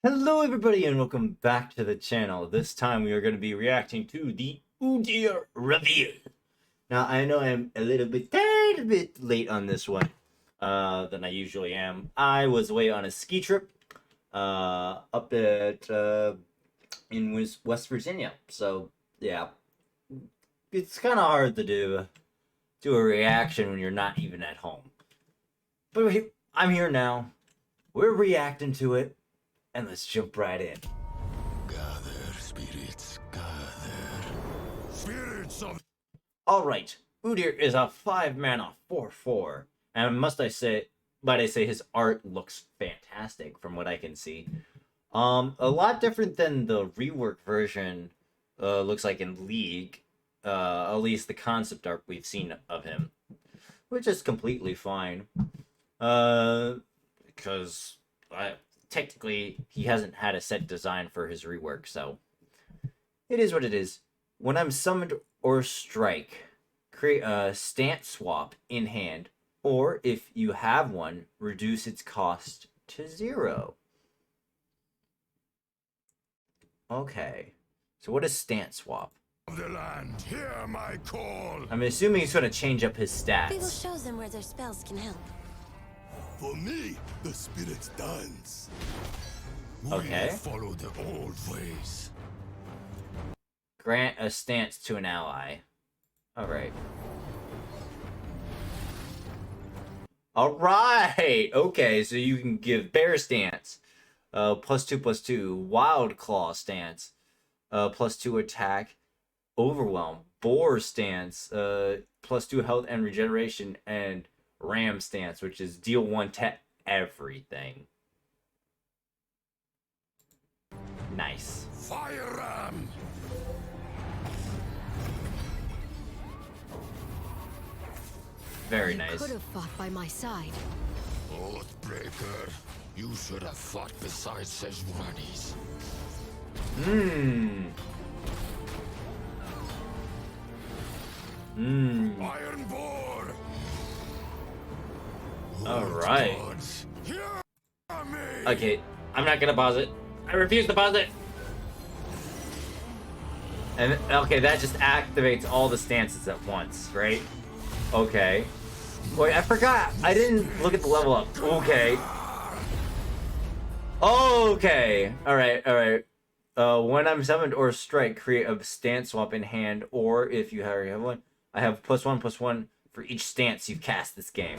Hello everybody and welcome back to the channel. This time we are going to be reacting to the Udyr review. Now I know I'm a little bit late on this one than I usually am. I was away on a ski trip up at in West Virginia. So yeah, it's kind of hard to do a reaction when you're not even at home. But I'm here now. We're reacting to it. And let's jump right in. Gather, spirits, gather. Spirits of... Alright, Udyr is a 5-mana 4/4. And might I say his art looks fantastic from what I can see. A lot different than the rework version looks like in League. At least the concept art we've seen of him. Which is completely fine. Because technically, he hasn't had a set design for his rework, so it is what it is. When I'm summoned or strike, create a stance swap in hand, or if you have one, reduce its cost to 0. Okay, so what is stance swap? Of the land, hear my call. I'm assuming he's going to change up his We will stats. show them where their spells can help. For me, the spirits dance. Okay. We follow the old ways. Grant a stance to an ally. Alright. Alright! Okay, so you can give Bear Stance. +2/+2. Wild Claw Stance. +2 attack. Overwhelm. Boar Stance. +2 health and regeneration. And Ram Stance, which is deal 1 to everything. Nice. Fire ram. Very You nice. could have fought by my side. Oathbreaker, you should have fought beside Sejuani's. Iron Boar. Alright. Gods, hear me. Okay, I'm not gonna pause it. I refuse to pause it. And okay, that just activates all the stances at once, right? Okay. Wait, I forgot. I didn't look at the level up. Okay. Okay. Alright, alright. When I'm summoned or strike, create a stance swap in hand, or if you already have one, I have +1/+1 for each stance you've cast this game.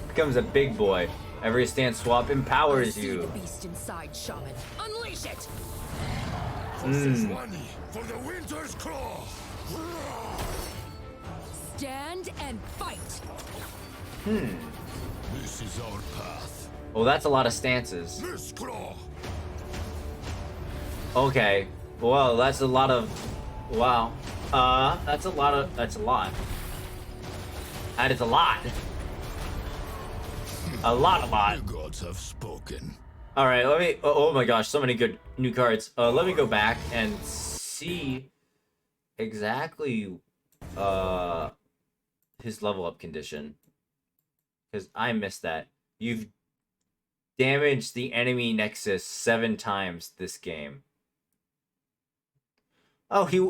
Becomes a big boy. Every stance swap empowers See you. the beast inside, shaman. Unleash it! For Sejuani, for the winter's claw. Stand and fight! This is our path. Oh, that's a lot of stances. This claw. Okay. Well, that's a lot of... Wow. That's a lot of... That's a lot. That is a lot. A lot. The gods have spoken. Alright, let me... Oh my gosh, so many good new cards. Let me go back and see exactly his level up condition. Because I missed that. You've damaged the enemy nexus 7 times this game. Oh, he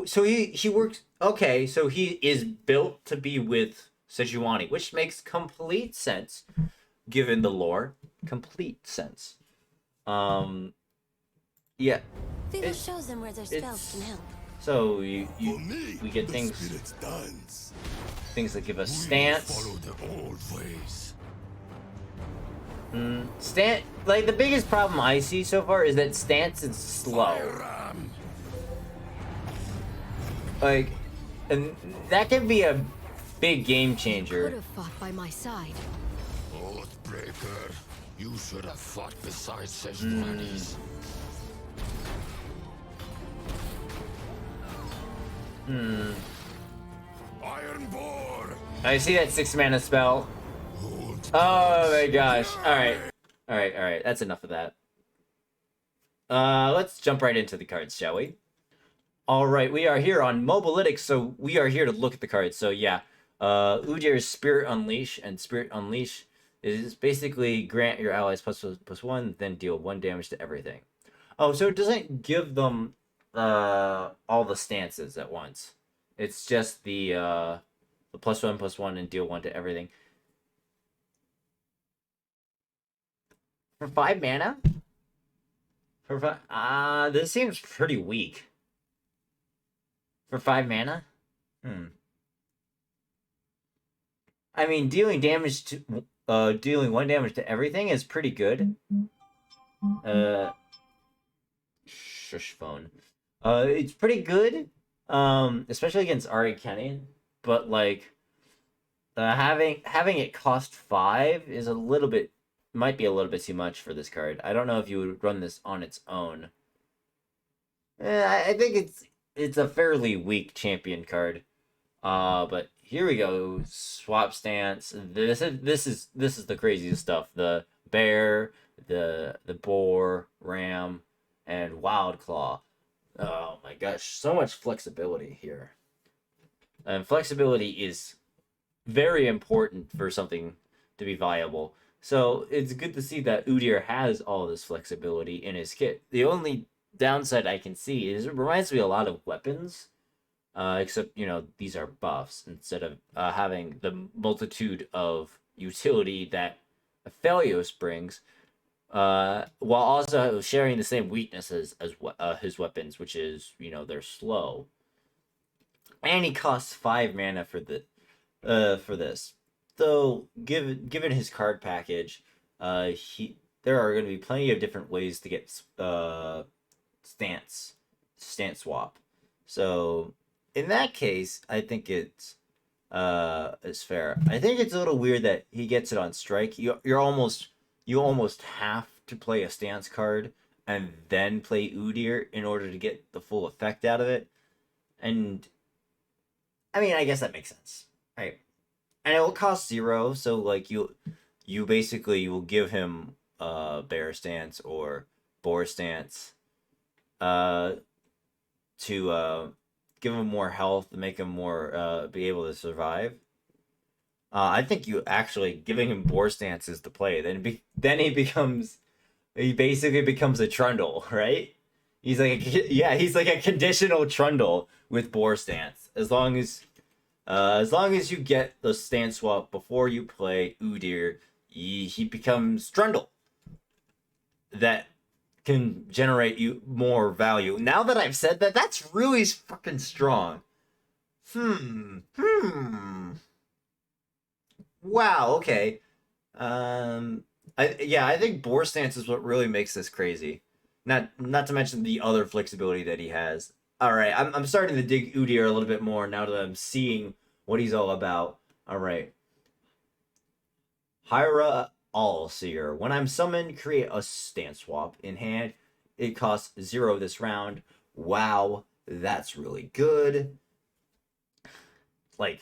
works... Okay, so he is built to be with Sejuani, which makes complete sense, given the lore. Complete sense. Yeah. We will show them where their spells can help. So For me, we get the things spirits dance. that give us We stance. follow the old ways. Like the biggest problem I see so far is that stance is slow. Fire ram. Like, and that can be a big game Could changer. have fought by my side. Oathbreaker, you should have fought beside Sejuani's. Iron Boar. I see that 6-mana spell. Old Oh my gosh. Alright. That's enough of that. Let's jump right into the cards, shall we? Alright, we are here on Mobilytics, so we are here to look at the cards. So yeah, Udyr's Spirit Unleash and Spirit Unleash. It is basically grant your allies +1, then deal 1 damage to everything. Oh, so it doesn't give them all the stances at once. It's just the +1/+1 and deal 1 to everything. For 5 mana? For 5 this seems pretty weak. For 5 mana? I mean, dealing 1 damage to everything is pretty good. Shush phone. It's pretty good. Especially against Ari Kenny, but like having it cost 5 is might be a little bit too much for this card. I don't know if you would run this on its own. I think it's a fairly weak champion card. But here we go. Swap stance. This is the craziest stuff. The bear, the boar, ram, and wild claw. Oh my gosh, so much flexibility here. And flexibility is very important for something to be viable. So it's good to see that Udyr has all this flexibility in his kit. The only downside I can see is it reminds me a lot of weapons. Except, these are buffs instead of having the multitude of utility that Aphelios brings, while also sharing the same weaknesses as his weapons, which is, they're slow. And he costs 5 mana for this. So, given his card package, there are going to be plenty of different ways to get stance swap. So, in that case, I think it's fair. I think it's a little weird that he gets it on strike. You almost have to play a stance card and then play Udyr in order to get the full effect out of it. And I mean, I guess that makes sense, right? And it will cost 0, so like you will give him bear stance or boar stance to give him more health, make him more be able to survive. I think you actually giving him boar stance is the play. Then he basically becomes a trundle, right? He's like a conditional trundle with boar stance. As long as you get the stance swap before you play Udyr, he becomes trundle. That can generate you more value. Now that I've said that, that's really fucking strong. Wow, okay. I think boar stance is what really makes this crazy. Not to mention the other flexibility that he has. All right, I'm starting to dig Udyr a little bit more now that I'm seeing what he's all about. All right. Hyra Allseer. When I'm summoned, create a stance swap in hand. It costs 0 this round. Wow, that's really good. Like,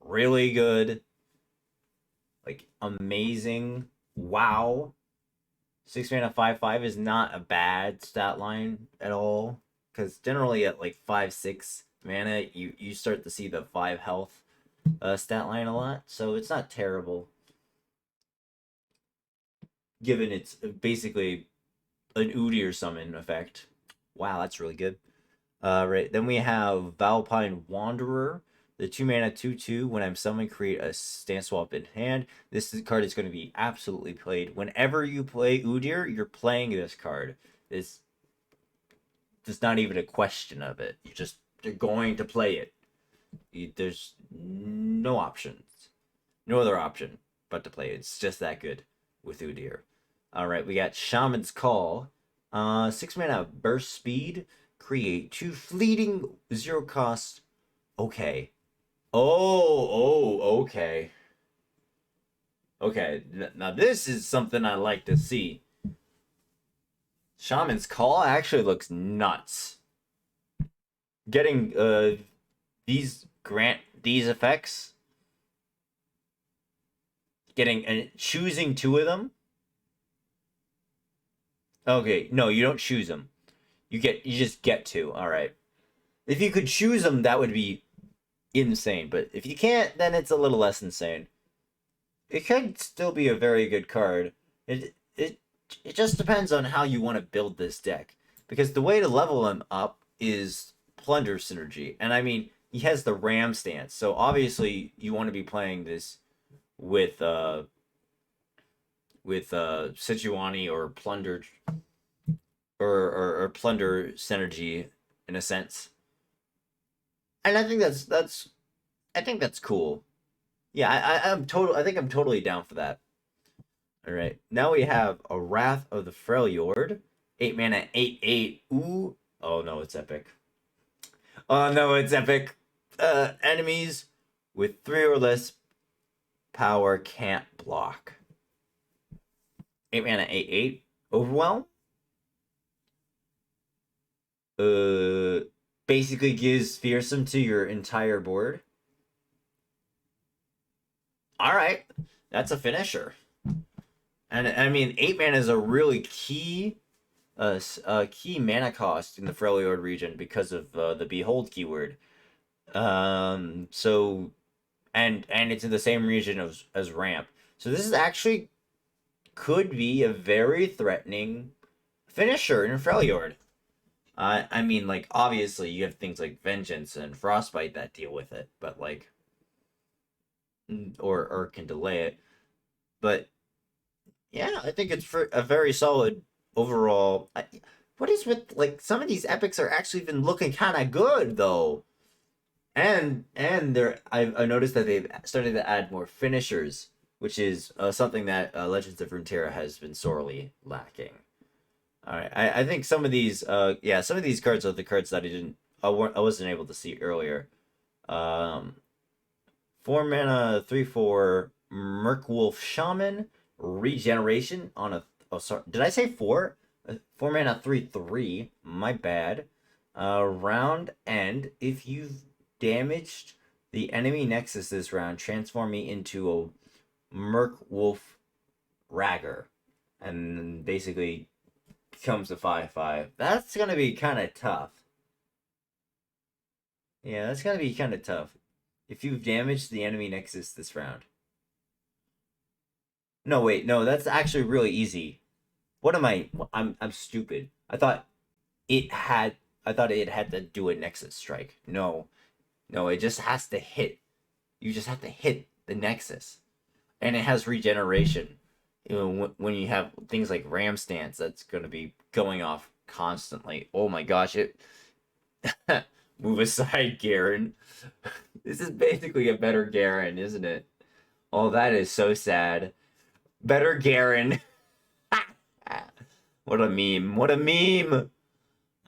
really good. Like, amazing. Wow. 6 mana 5/5 is not a bad stat line at all. Because generally at like 5-6 mana, you start to see the 5 health stat line a lot. So it's not terrible. Given it's basically an Udyr summon effect. Wow, that's really good. Right, then we have Alpine Wanderer. The 2 mana 2/2. When I'm summoned, create a stance swap in hand. This card is going to be absolutely played. Whenever you play Udyr, you're playing this card. It's just not even a question of it. You're going to play it. There's no options. No other option but to play it. It's just that good with Udyr. Alright, we got Shaman's Call. 6 mana burst speed. Create 2 fleeting 0 cost. Okay. Okay. Okay, now this is something I like to see. Shaman's Call actually looks nuts. Getting these effects, choosing 2 of them. Okay, no, you don't choose them. You just get 2. All right. If you could choose them, that would be insane. But if you can't, then it's a little less insane. it could still be a very good card. It just depends on how you want to build this deck, because the way to level him up is plunder synergy, and I mean he has the ram stance, so obviously you want to be playing this with Sejuani or plunder or plunder synergy in a sense, and I think that's cool. Yeah, I think I'm totally down for that. All right, now we have a Wrath of the Freljord, 8 mana, 8/8. Ooh, oh no, it's epic. Oh no, it's epic. Enemies with 3 or less power can't block. 8 mana, 8/8. Overwhelm. Basically gives fearsome to your entire board. All right, that's a finisher. And I mean, 8 mana is a really key mana cost in the Freljord region because of the Behold keyword. So and it's in the same region as Ramp. So this is actually could be a very threatening finisher in Freljord. I mean, like, obviously you have things like Vengeance and Frostbite that deal with it, but like, or can delay it. But yeah, I think it's for a very solid overall. What is with, like, some of these epics are actually been looking kind of good though, and I've noticed that they've started to add more finishers, which is something that Legends of Runeterra has been sorely lacking. All right, I think some of these some of these cards are the cards that I wasn't able to see earlier. 4 mana 3/4 Merkwolf Shaman, regeneration on a, oh sorry, did I say 4? 4 mana 3/3, my bad. Round end, if you've damaged the enemy nexus this round, transform me into a Merkwolf Ragger, and basically becomes a 5/5. That's gonna be kind of tough. Yeah, that's gonna be kind of tough if you've damaged the enemy nexus this round. No, wait, no, that's actually really easy. What am I? I'm stupid. I thought it had to do a nexus strike. No, no, it just has to hit. You just have to hit the nexus, and it has regeneration. You know, when you have things like Ram Stance, that's going to be going off constantly. Oh my gosh, it. Move aside, Garen. This is basically a better Garen, isn't it? Oh, that is so sad. Better Garen. What a meme. What a meme.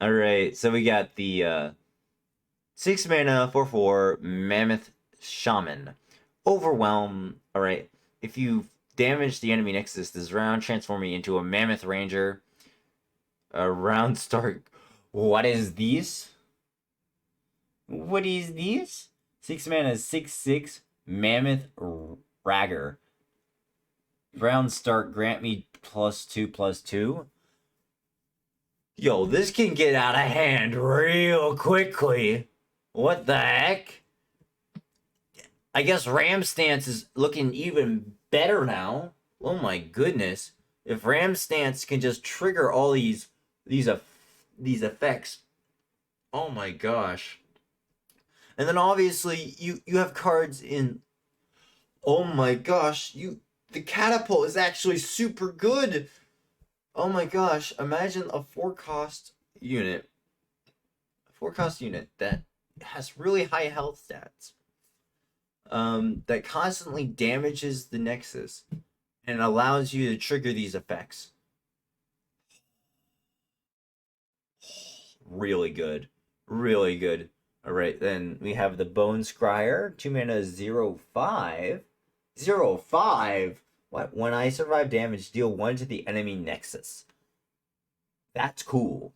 All right, so we got the 6 mana 4/4 Mammoth Shaman. Overwhelm. All right, if you damage the enemy nexus this round, transform me into a Mammoth Ranger. Round start. What is this? What is this? 6 mana 6/6 Mammoth Ragger. Round start, grant me +2/+2. Yo, this can get out of hand real quickly. What the heck? I guess Ram Stance is looking even better now. Oh my goodness. If Ram Stance can just trigger all these effects. Oh my gosh. And then obviously you have cards in. Oh my gosh, the catapult is actually super good. Oh my gosh, imagine a 4-cost unit. A 4-cost unit that has really high health stats. That constantly damages the Nexus and allows you to trigger these effects. Really good. Really good. Alright, then we have the Bone Scryer, 2 mana 0/5. 0/5? What? When I survive damage, deal 1 to the enemy nexus. That's cool.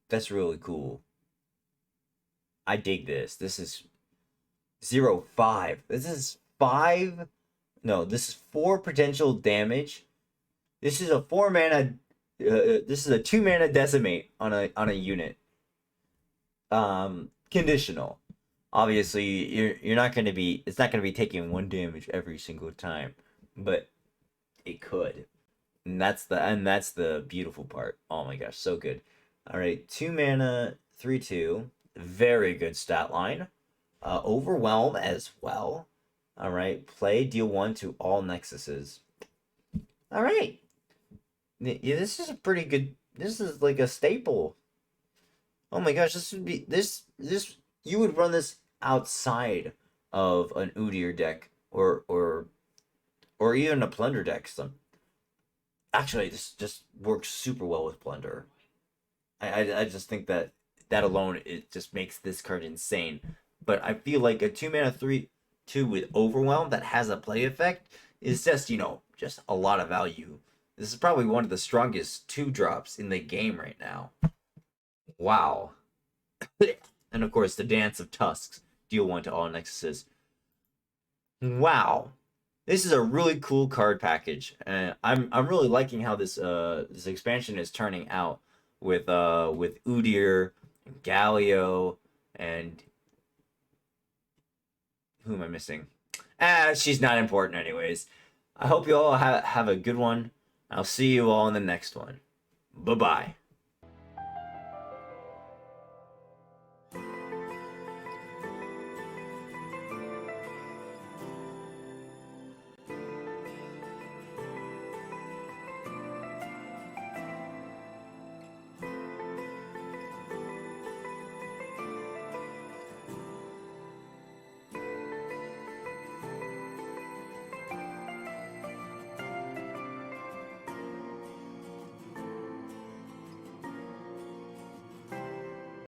That's really cool. I dig this. This is 0/5. This is 5. No, this is 4 potential damage. This is a 4 mana. This is a 2 mana decimate on a unit. Conditional. Obviously, you're not going to be. It's not going to be taking 1 damage every single time, but it could. And that's the beautiful part. Oh my gosh, so good. All right, 2 mana, 3/2. Very good stat line. Overwhelm as well. All right, play, deal 1 to all nexuses. All right. Yeah, this is a pretty good. This is like a staple. Oh my gosh, this would be this. You would run this outside of an Udyr deck or even a Plunder deck. Actually, this just works super well with Plunder. I just think that that alone it just makes this card insane. But I feel like a 2 mana 3/2 with Overwhelm that has a play effect is just just a lot of value. This is probably one of the strongest 2 drops in the game right now. Wow. And of course the Dance of Tusks. Deal 1 to all nexuses. Wow. This is a really cool card package, and I'm really liking how this expansion is turning out with Udyr, and Galio, and who am I missing? She's not important anyways. I hope you all have a good one. I'll see you all in the next one. Bye bye.